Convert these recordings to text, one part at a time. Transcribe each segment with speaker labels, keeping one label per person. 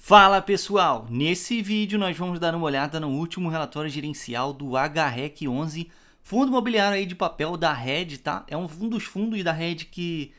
Speaker 1: Fala pessoal, nesse vídeo nós vamos dar uma olhada no último relatório gerencial do HREC 11, fundo imobiliário aí de papel da Red, tá? É um dos fundos da Red que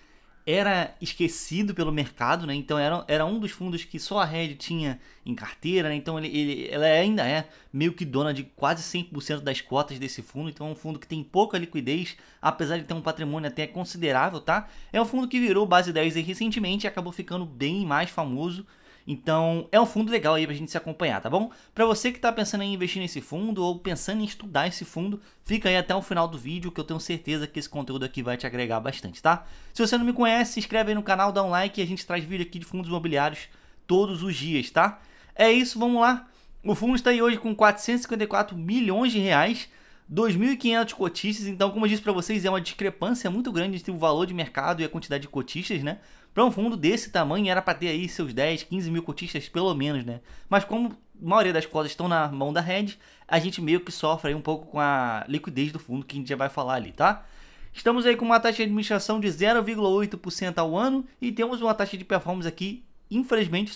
Speaker 1: era esquecido pelo mercado, né? Então era um dos fundos que só a Red tinha em carteira, né? Então ela ainda é meio que dona de quase 100% das cotas desse fundo, então é um fundo que tem pouca liquidez, apesar de ter um patrimônio até considerável, tá? É um fundo que virou base 10 aí recentemente e acabou ficando bem mais famoso. Então é um fundo legal aí pra gente se acompanhar, tá bom? Pra você que tá pensando em investir nesse fundo ou pensando em estudar esse fundo, fica aí até o final do vídeo que eu tenho certeza que esse conteúdo aqui vai te agregar bastante, tá? Se você não me conhece, se inscreve aí no canal, dá um like e a gente traz vídeo aqui de fundos imobiliários todos os dias, tá? É isso, vamos lá. O fundo está aí hoje com 454 milhões de reais, 2.500 cotistas, então como eu disse para vocês, é uma discrepância muito grande entre o valor de mercado e a quantidade de cotistas, né? Para um fundo desse tamanho era para ter aí seus 10, 15 mil cotistas pelo menos, né? Mas como a maioria das cotas estão na mão da Red, a gente meio que sofre aí um pouco com a liquidez do fundo que a gente já vai falar ali, tá? Estamos aí com uma taxa de administração de 0,8% ao ano e temos uma taxa de performance aqui, infelizmente,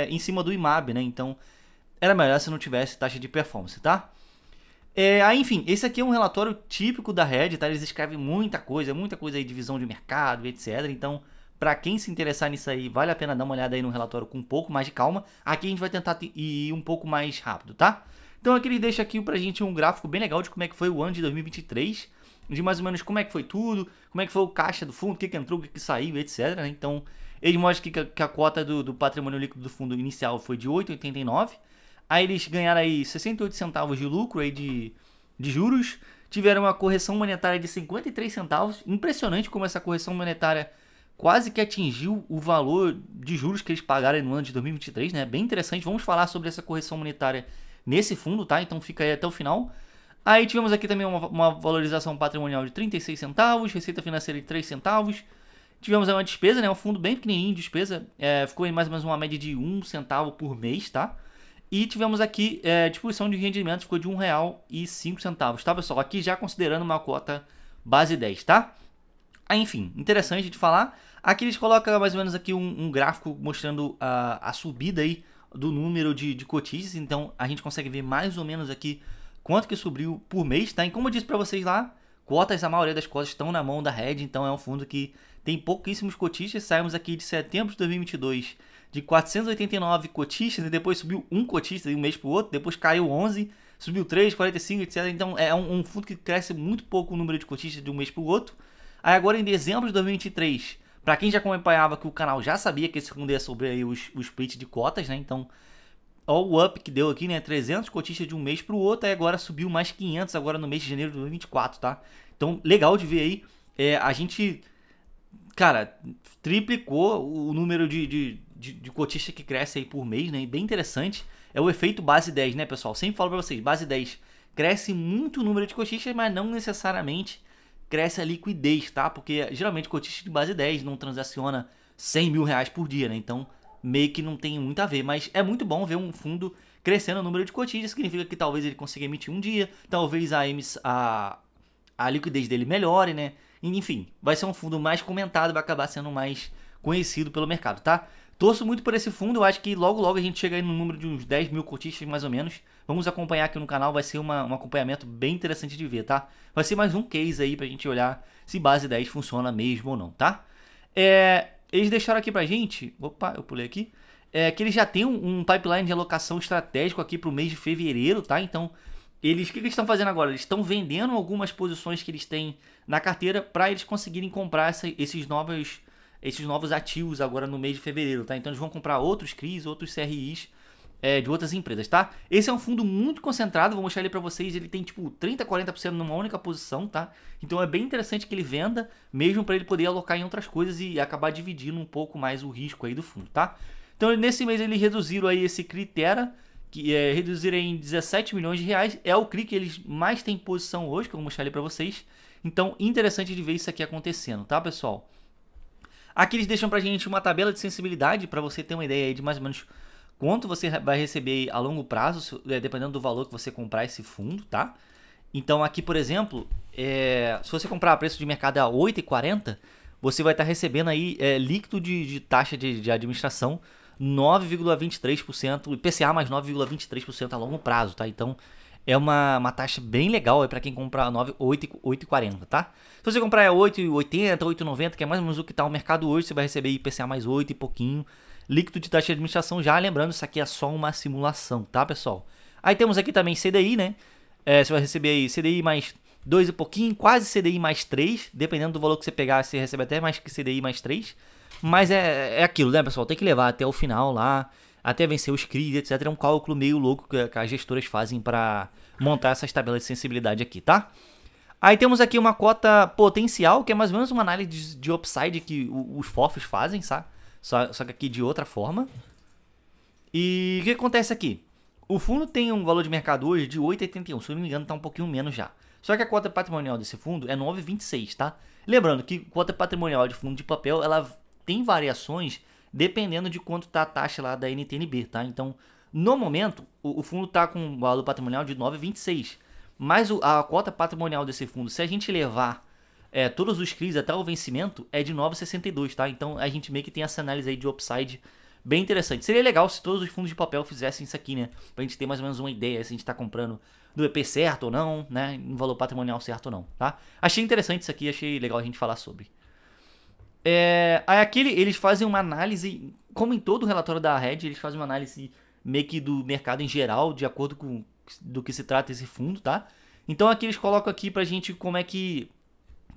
Speaker 1: em cima do IMAB, né? Então era melhor se não tivesse taxa de performance, tá? Enfim, esse aqui é um relatório típico da Red, tá? Eles escrevem muita coisa aí de visão de mercado, etc. Então, para quem se interessar nisso aí, vale a pena dar uma olhada aí no relatório com um pouco mais de calma. Aqui a gente vai tentar ir um pouco mais rápido, tá? Então aqui eles deixam aqui pra gente um gráfico bem legal de como é que foi o ano de 2023, de mais ou menos como é que foi tudo, como é que foi o caixa do fundo, o que entrou, o que saiu, etc. Né? Então, eles mostram que a cota do patrimônio líquido do fundo inicial foi de 8,89. Aí eles ganharam aí 68 centavos de lucro aí de juros, tiveram uma correção monetária de 53 centavos. Impressionante como essa correção monetária quase que atingiu o valor de juros que eles pagaram no ano de 2023, né? Bem interessante. Vamos falar sobre essa correção monetária nesse fundo, tá? Então fica aí até o final. Aí tivemos aqui também uma valorização patrimonial de 36 centavos, receita financeira de 3 centavos. Tivemos aí uma despesa, né? Um fundo bem pequenininho de despesa, ficou em mais ou menos uma média de 1 centavo por mês, tá? E tivemos aqui distribuição de rendimentos, ficou de R$1,05, tá, pessoal? Aqui já considerando uma cota base 10, tá? Enfim, interessante de falar. Aqui eles colocam mais ou menos aqui um gráfico mostrando a subida aí do número de cotistas. Então a gente consegue ver mais ou menos aqui quanto que subiu por mês, tá? E como eu disse para vocês lá, a maioria das cotas estão na mão da Red, então é um fundo que tem pouquíssimos cotistas. Saímos aqui de setembro de 2022 de 489 cotistas, e depois subiu um cotista de um mês para o outro, depois caiu 11, subiu 3, 45, etc. Então é um fundo que cresce muito pouco o número de cotistas de um mês para o outro. Aí agora em dezembro de 2023, para quem já acompanhava que o canal já sabia que esse fundo ia sobre aí o split de cotas, né? Então, olha o up que deu aqui, né? 300 cotistas de um mês para o outro, aí agora subiu mais 500 agora no mês de janeiro de 2024, tá? Então, legal de ver aí. A gente, cara, triplicou o número de cotistas que cresce aí por mês, né? E bem interessante. É o efeito base 10, né, pessoal? Sempre falo para vocês, base 10 cresce muito o número de cotistas, mas não necessariamente cresce a liquidez, tá? Porque geralmente cotista de base 10 não transaciona 100 mil reais por dia, né? Então meio que não tem muito a ver, mas é muito bom ver um fundo crescendo o número de cotistas, significa que talvez ele consiga emitir um dia, talvez a liquidez dele melhore, né? Enfim, vai ser um fundo mais comentado, vai acabar sendo mais conhecido pelo mercado, tá? Torço muito por esse fundo, eu acho que logo a gente chega aí no número de uns 10 mil cotistas mais ou menos. Vamos acompanhar aqui no canal, vai ser um acompanhamento bem interessante de ver, tá? Vai ser mais um case aí pra gente olhar se base 10 funciona mesmo ou não, tá? Eles deixaram aqui pra gente, opa, eu pulei aqui, que eles já têm um pipeline de alocação estratégico aqui pro mês de fevereiro, tá? Então, o que eles estão fazendo agora? Eles estão vendendo algumas posições que eles têm na carteira para eles conseguirem comprar esses novos ativos agora no mês de fevereiro, tá? Então eles vão comprar outros CRIs, outros CRIs de outras empresas, tá? Esse é um fundo muito concentrado, vou mostrar ele para vocês, ele tem tipo 30, 40% numa única posição, tá? Então é bem interessante que ele venda, mesmo para ele poder alocar em outras coisas e acabar dividindo um pouco mais o risco aí do fundo, tá? Então nesse mês eles reduziram aí esse CRI Terra, que reduziram em 17 milhões de reais, é o CRI que eles mais têm posição hoje, que eu vou mostrar ali para vocês. Então interessante de ver isso aqui acontecendo, tá, pessoal? Aqui eles deixam pra gente uma tabela de sensibilidade para você ter uma ideia aí de mais ou menos quanto você vai receber a longo prazo, dependendo do valor que você comprar esse fundo, tá? Então aqui, por exemplo, se você comprar a preço de mercado a 8,40, você vai estar recebendo aí líquido de taxa de administração 9,23%, IPCA mais 9,23% a longo prazo, tá? Então é uma taxa bem legal para quem comprar 8,40, tá? Se você comprar 8,80, 8,90, que é mais ou menos o que tá o mercado hoje, você vai receber IPCA mais 8 e pouquinho. Líquido de taxa de administração já, lembrando, isso aqui é só uma simulação, tá, pessoal? Aí temos aqui também CDI, né? Você vai receber aí CDI mais 2 e pouquinho, quase CDI mais 3, dependendo do valor que você pegar, você recebe até mais que CDI mais 3. Mas é aquilo, né, pessoal? Tem que levar até o final lá, até vencer os CRIs, etc. É um cálculo meio louco que as gestoras fazem para montar essas tabelas de sensibilidade aqui, tá? Aí temos aqui uma cota potencial, que é mais ou menos uma análise de upside que os FOFs fazem, sabe? Só que aqui de outra forma. E o que acontece aqui? O fundo tem um valor de mercado hoje de 8,81, se eu não me engano está um pouquinho menos já. Só que a cota patrimonial desse fundo é 9,26, tá? Lembrando que cota patrimonial de fundo de papel, ela tem variações dependendo de quanto está a taxa lá da NTNB, tá? Então, no momento, o fundo está com um valor patrimonial de 9,26. Mas a cota patrimonial desse fundo, se a gente levar todos os CRIs até o vencimento, é de 9,62, tá? Então, a gente meio que tem essa análise aí de upside bem interessante. Seria legal se todos os fundos de papel fizessem isso aqui, né? Pra gente ter mais ou menos uma ideia se a gente tá comprando do EP certo ou não, né? Em valor patrimonial certo ou não, tá? Achei interessante isso aqui, achei legal a gente falar sobre. Aí aqui eles fazem uma análise, como em todo o relatório da Red, eles fazem uma análise meio que do mercado em geral, de acordo com do que se trata esse fundo, tá? Então aqui eles colocam aqui pra gente como é que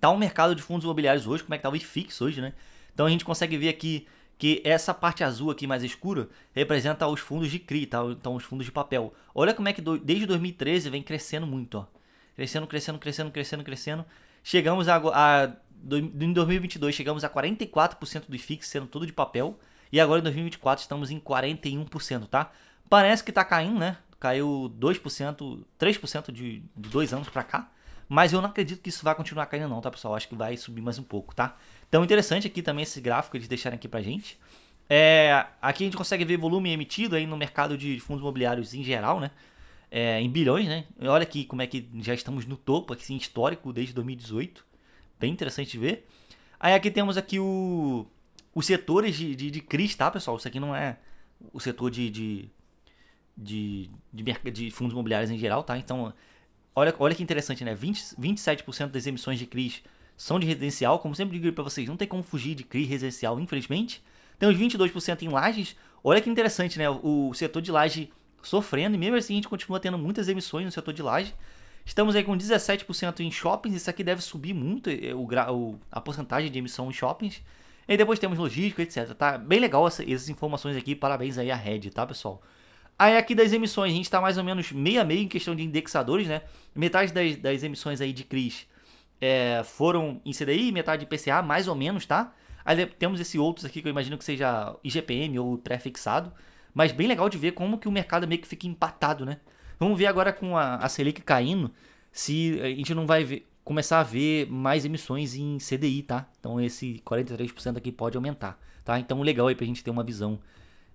Speaker 1: tá o mercado de fundos imobiliários hoje, como é que tá o IFIX hoje, né? Então a gente consegue ver aqui que essa parte azul aqui mais escura representa os fundos de CRI, tá? Então os fundos de papel. Olha como é que desde 2013 vem crescendo muito, ó. Crescendo. Chegamos em 2022 chegamos a 44% do IFIX sendo tudo de papel. E agora em 2024 estamos em 41%, tá? Parece que tá caindo, né? Caiu 2%, 3% de 2 anos pra cá. Mas eu não acredito que isso vai continuar caindo não, tá, pessoal? Acho que vai subir mais um pouco, tá? Então, interessante aqui também esse gráfico eles deixaram aqui pra gente. Aqui a gente consegue ver volume emitido aí no mercado de fundos imobiliários em geral, né? Em bilhões, né? Olha aqui como é que já estamos no topo, assim, histórico desde 2018. Bem interessante de ver. Aí aqui temos aqui os setores de CRIs, tá, pessoal? Isso aqui não é o setor de fundos imobiliários em geral, tá? Então, olha que interessante, né? 27% das emissões de CRIs são de residencial. Como sempre digo para vocês, não tem como fugir de CRI residencial, infelizmente. Temos 22% em lajes. Olha que interessante, né? O setor de laje sofrendo, e mesmo assim a gente continua tendo muitas emissões no setor de laje. Estamos aí com 17% em shoppings, isso aqui deve subir muito a porcentagem de emissão em shoppings. E depois temos logística, etc. Tá bem legal essas informações aqui, parabéns aí à Red, tá, pessoal? Aí aqui das emissões, a gente está mais ou menos meio a meio em questão de indexadores, né? Metade das emissões aí de CRIs foram em CDI, metade de IPCA, mais ou menos, tá? Aí temos esses outros aqui que eu imagino que seja IGPM ou pré-fixado. Mas bem legal de ver como que o mercado meio que fica empatado, né? Vamos ver agora com a Selic caindo, se a gente não vai começar a ver mais emissões em CDI, tá? Então esse 43% aqui pode aumentar, tá? Então legal aí pra gente ter uma visão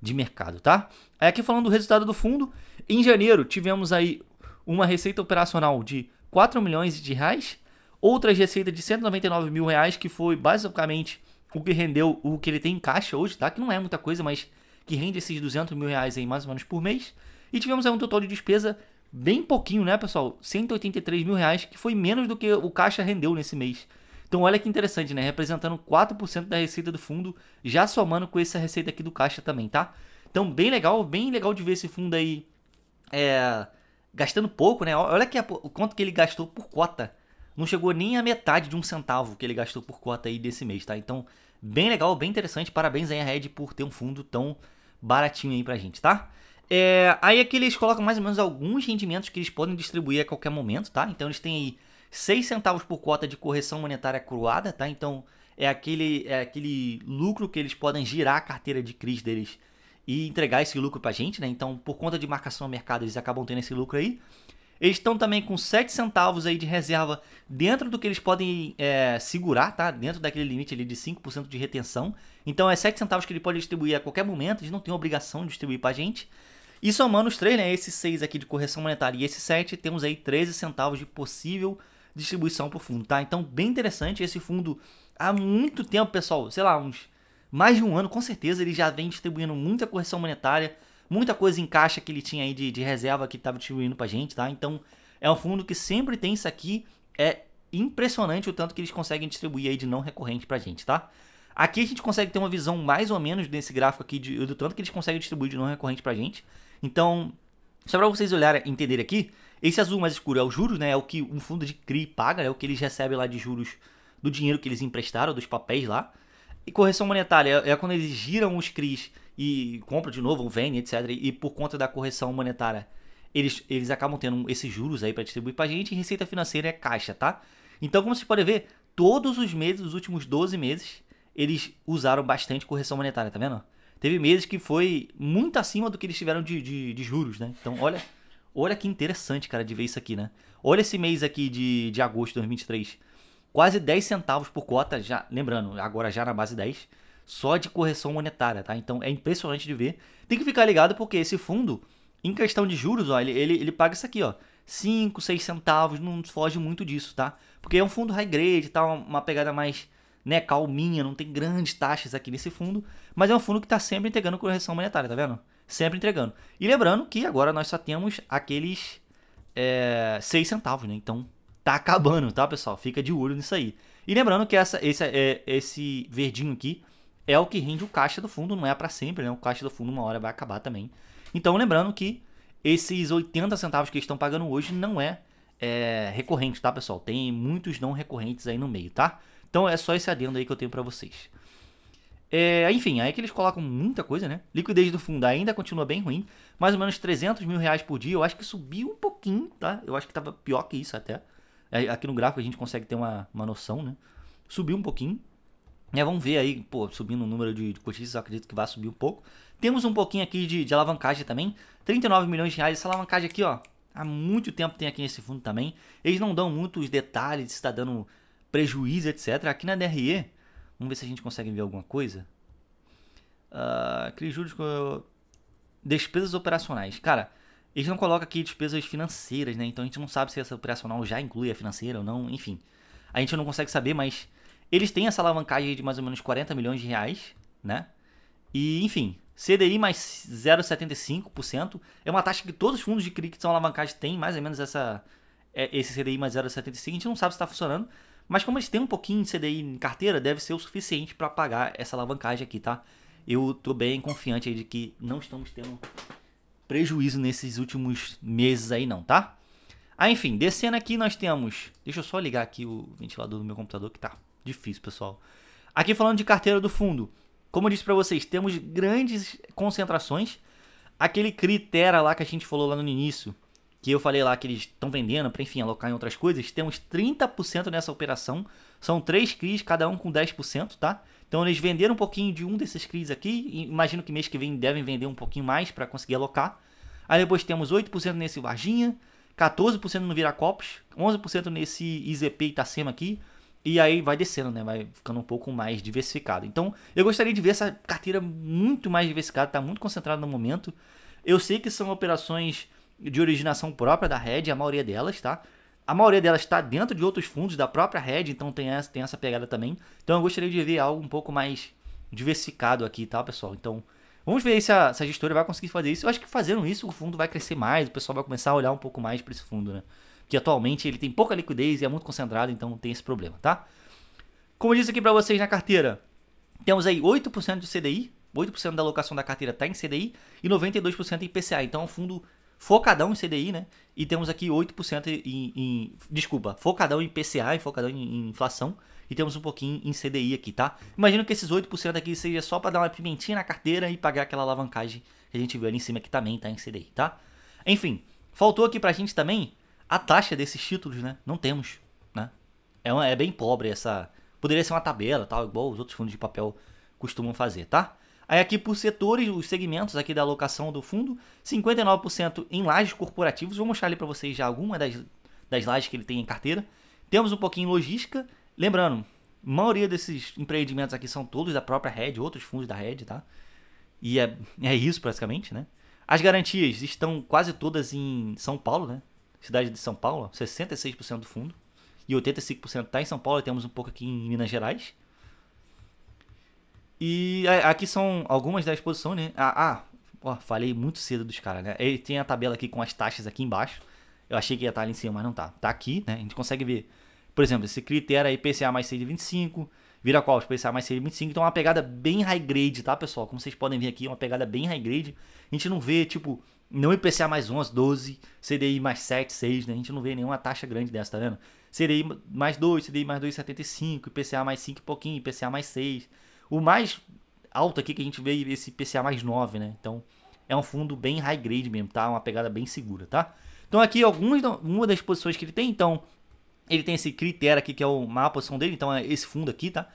Speaker 1: de mercado, tá? Aí aqui falando do resultado do fundo, em janeiro tivemos aí uma receita operacional de 4 milhões de reais, outras receitas de 199 mil reais, que foi basicamente o que rendeu o que ele tem em caixa hoje, tá? Que não é muita coisa, mas que rende esses 200 mil reais aí mais ou menos por mês. E tivemos aí um total de despesa bem pouquinho, né, pessoal? 183 mil reais, que foi menos do que o caixa rendeu nesse mês. Então olha que interessante, né? Representando 4% da receita do fundo, já somando com essa receita aqui do caixa também, tá? Então bem legal de ver esse fundo aí gastando pouco, né? Olha que o quanto que ele gastou por cota. Não chegou nem a metade de 1 centavo que ele gastou por cota aí desse mês, tá? Então bem legal, bem interessante. Parabéns aí a Red por ter um fundo tão baratinho aí pra gente, tá? Aí aqui eles colocam mais ou menos alguns rendimentos que eles podem distribuir a qualquer momento, tá? Então eles têm aí 6 centavos por cota de correção monetária cruada, tá? Então é aquele lucro que eles podem girar a carteira de CRIs deles e entregar esse lucro pra gente, né? Então por conta de marcação ao mercado eles acabam tendo esse lucro aí. Eles estão também com 7 centavos aí de reserva dentro do que eles podem segurar, tá? Dentro daquele limite ali de 5% de retenção. Então é 7 centavos que ele pode distribuir a qualquer momento, eles não têm obrigação de distribuir pra gente. E somando os 3, né? Esses 6 aqui de correção monetária e esses 7, temos aí 13 centavos de possível distribuição pro fundo, tá? Então bem interessante esse fundo há muito tempo, pessoal, sei lá, mais de um ano, com certeza, ele já vem distribuindo muita correção monetária, muita coisa em caixa que ele tinha aí de reserva que estava distribuindo pra gente, tá? Então, é um fundo que sempre tem isso aqui, é impressionante o tanto que eles conseguem distribuir aí de não recorrente pra gente, tá? Aqui a gente consegue ter uma visão mais ou menos desse gráfico aqui, do tanto que eles conseguem distribuir de não recorrente pra gente. Então, só para vocês olharem, entenderem aqui, esse azul mais escuro é os juros, né? É o que um fundo de CRI paga, é o que eles recebem lá de juros do dinheiro que eles emprestaram, dos papéis lá. E correção monetária é quando eles giram os CRIs e compram de novo, vendem, etc. E por conta da correção monetária, eles acabam tendo esses juros aí para distribuir pra gente. E receita financeira é caixa, tá? Então, como vocês podem ver, todos os meses, os últimos 12 meses, eles usaram bastante correção monetária, tá vendo? Teve meses que foi muito acima do que eles tiveram de juros, né? Então, olha que interessante, cara, de ver isso aqui, né? Olha esse mês aqui de agosto de 2023. Quase 10 centavos por cota, já, lembrando, agora já na base 10, só de correção monetária, tá? Então, é impressionante de ver. Tem que ficar ligado porque esse fundo, em questão de juros, ó, ele paga isso aqui, ó. 5, 6 centavos, não foge muito disso, tá? Porque é um fundo high grade, tá? Uma pegada mais, né, calminha, não tem grandes taxas aqui nesse fundo, mas é um fundo que tá sempre entregando correção monetária, tá vendo? Sempre entregando. E lembrando que agora nós só temos aqueles 6 centavos, né? Então tá acabando, tá, pessoal? Fica de olho nisso aí. E lembrando que esse verdinho aqui é o que rende o caixa do fundo, não é para sempre, né? O caixa do fundo uma hora vai acabar também. Então lembrando que esses 80 centavos que eles estão pagando hoje não é recorrente, tá, pessoal? Tem muitos não recorrentes aí no meio, tá? Então é só esse adendo aí que eu tenho pra vocês. Enfim, aí que eles colocam muita coisa, né? Liquidez do fundo ainda continua bem ruim. Mais ou menos 300 mil reais por dia. Eu acho que subiu um pouquinho, tá? Eu acho que tava pior que isso até. Aqui no gráfico a gente consegue ter uma noção, né? Subiu um pouquinho. Vamos ver aí, pô, subindo o número de cotistas, eu acredito que vai subir um pouco. Temos um pouquinho aqui de alavancagem também. 39 milhões de reais. Essa alavancagem aqui, ó, há muito tempo tem aqui nesse fundo também. Eles não dão muitos detalhes se está dando prejuízo, etc. Aqui na DRE, vamos ver se a gente consegue ver alguma coisa. Juros com despesas operacionais. Cara, eles não colocam aqui despesas financeiras, né? Então a gente não sabe se essa operacional já inclui a financeira ou não. Enfim, a gente não consegue saber, mas eles têm essa alavancagem de mais ou menos 40 milhões de reais, né? E, enfim, CDI mais 0,75% é uma taxa que todos os fundos de CRI que são alavancados têm, mais ou menos esse CDI mais 0,75%. A gente não sabe se está funcionando, mas como eles têm um pouquinho de CDI em carteira, deve ser o suficiente para pagar essa alavancagem aqui, tá? Eu tô bem confiante aí de que não estamos tendo prejuízo nesses últimos meses aí não, tá? Enfim, descendo aqui nós temos... Deixa eu só ligar aqui o ventilador do meu computador que tá difícil, pessoal. Aqui falando de carteira do fundo. Como eu disse para vocês, temos grandes concentrações. Aquele CRI-Tera lá que a gente falou lá no início, que eu falei lá que eles estão vendendo para, enfim, alocar em outras coisas, temos 30% nessa operação. São 3 CRIs, cada um com 10%, tá? Então eles venderam um pouquinho de um desses CRIs aqui. E imagino que mês que vem devem vender um pouquinho mais para conseguir alocar. Aí depois temos 8% nesse Varginha, 14% no Viracopos, 11% nesse IZP Itacema aqui. E aí vai descendo, né? Vai ficando um pouco mais diversificado. Então, eu gostaria de ver essa carteira muito mais diversificada. Está muito concentrada no momento. Eu sei que são operações de originação própria da Red, a maioria delas, tá? A maioria delas está dentro de outros fundos da própria Red, então tem essa pegada também. Então, eu gostaria de ver algo um pouco mais diversificado aqui, tá, pessoal? Então, vamos ver se a gestora vai conseguir fazer isso. Eu acho que fazendo isso, o fundo vai crescer mais. O pessoal vai começar a olhar um pouco mais para esse fundo, né? Que atualmente ele tem pouca liquidez e é muito concentrado, então tem esse problema, tá? Como eu disse aqui para vocês na carteira, temos aí 8% de CDI, 8% da alocação da carteira está em CDI e 92% em IPCA. Então é um fundo focadão em CDI, né? E temos aqui 8% focadão em IPCA e focadão em inflação. E temos um pouquinho em CDI aqui, tá? Imagino que esses 8% aqui seja só para dar uma pimentinha na carteira e pagar aquela alavancagem que a gente viu ali em cima que também tá em CDI, tá? Enfim, faltou aqui pra gente também a taxa desses títulos, né? Não temos, né? É bem pobre essa... Poderia ser uma tabela, tal, igual os outros fundos de papel costumam fazer, tá? Aí aqui por setores, os segmentos aqui da alocação do fundo, 59% em lajes corporativos. Vou mostrar ali para vocês já alguma das lajes que ele tem em carteira. Temos um pouquinho em logística. Lembrando, a maioria desses empreendimentos aqui são todos da própria Red, outros fundos da Red, tá? E é isso praticamente, né? As garantias estão quase todas em São Paulo, né? Cidade de São Paulo, 66% do fundo. E 85% está em São Paulo, e temos um pouco aqui em Minas Gerais. E aqui são algumas das posições, né? Ó, falei muito cedo dos caras, né? Ele tem a tabela aqui com as taxas aqui embaixo. Eu achei que ia estar ali em cima, mas não tá. Tá aqui, né? A gente consegue ver, por exemplo, esse critério aí, IPCA mais 6 de 25, vira qual? IPCA mais 6 de 25. Então é uma pegada bem high grade, tá, pessoal? Como vocês podem ver aqui, é uma pegada bem high grade. A gente não vê, tipo, não IPCA mais 11, 12, CDI mais 7, 6, né? A gente não vê nenhuma taxa grande dessa, tá vendo? CDI mais 2, CDI mais 2,75, IPCA mais 5 e pouquinho, IPCA mais 6. O mais alto aqui que a gente vê é esse IPCA mais 9, né? Então é um fundo bem high grade mesmo, tá? Uma pegada bem segura, tá? Então aqui uma das posições que ele tem, então ele tem esse critério aqui que é uma posição dele, então é esse fundo aqui, tá?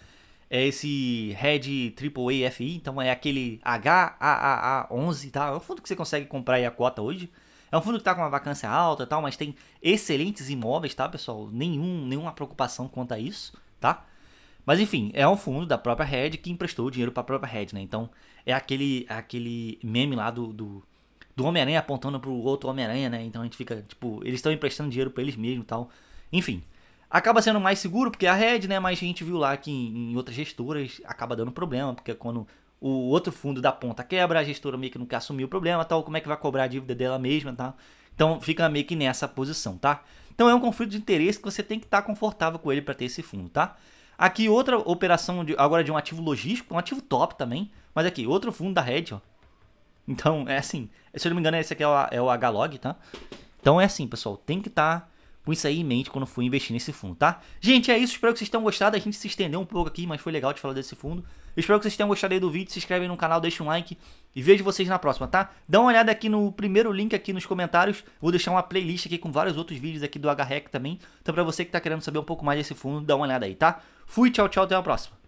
Speaker 1: É esse Red AAA FI, então é aquele HAAA11, tá? É um fundo que você consegue comprar aí a cota hoje. É um fundo que tá com uma vacância alta e tal, mas tem excelentes imóveis, tá, pessoal? Nenhuma preocupação quanto a isso, tá? Mas enfim, é um fundo da própria Red que emprestou o dinheiro para a própria Red, né? Então é aquele meme lá do Homem-Aranha apontando pro outro Homem-Aranha, né? Então a gente fica, tipo, eles estão emprestando dinheiro para eles mesmos e tal. Enfim, acaba sendo mais seguro porque é a Red, né? Mas a gente viu lá que em outras gestoras acaba dando problema, porque quando o outro fundo da ponta quebra, a gestora meio que não quer assumir o problema, tal, como é que vai cobrar a dívida dela mesma, tá? Então fica meio que nessa posição, tá? Então é um conflito de interesse que você tem que estar confortável com ele para ter esse fundo, tá? Aqui outra operação agora de um ativo logístico, um ativo top também, mas aqui outro fundo da Red, ó. Então é assim, se eu não me engano esse aqui é o H-Log, tá? Então é assim, pessoal, tem que estar com isso aí em mente quando for investir nesse fundo, tá? Gente, é isso, espero que vocês tenham gostado, a gente se estendeu um pouco aqui, mas foi legal de falar desse fundo. Eu espero que vocês tenham gostado aí do vídeo, se inscrevem no canal, deixa um like e vejo vocês na próxima, tá? Dá uma olhada aqui no primeiro link aqui nos comentários, vou deixar uma playlist aqui com vários outros vídeos aqui do HREC também, então pra você que tá querendo saber um pouco mais desse fundo, dá uma olhada aí, tá? Fui, tchau, tchau, até a próxima.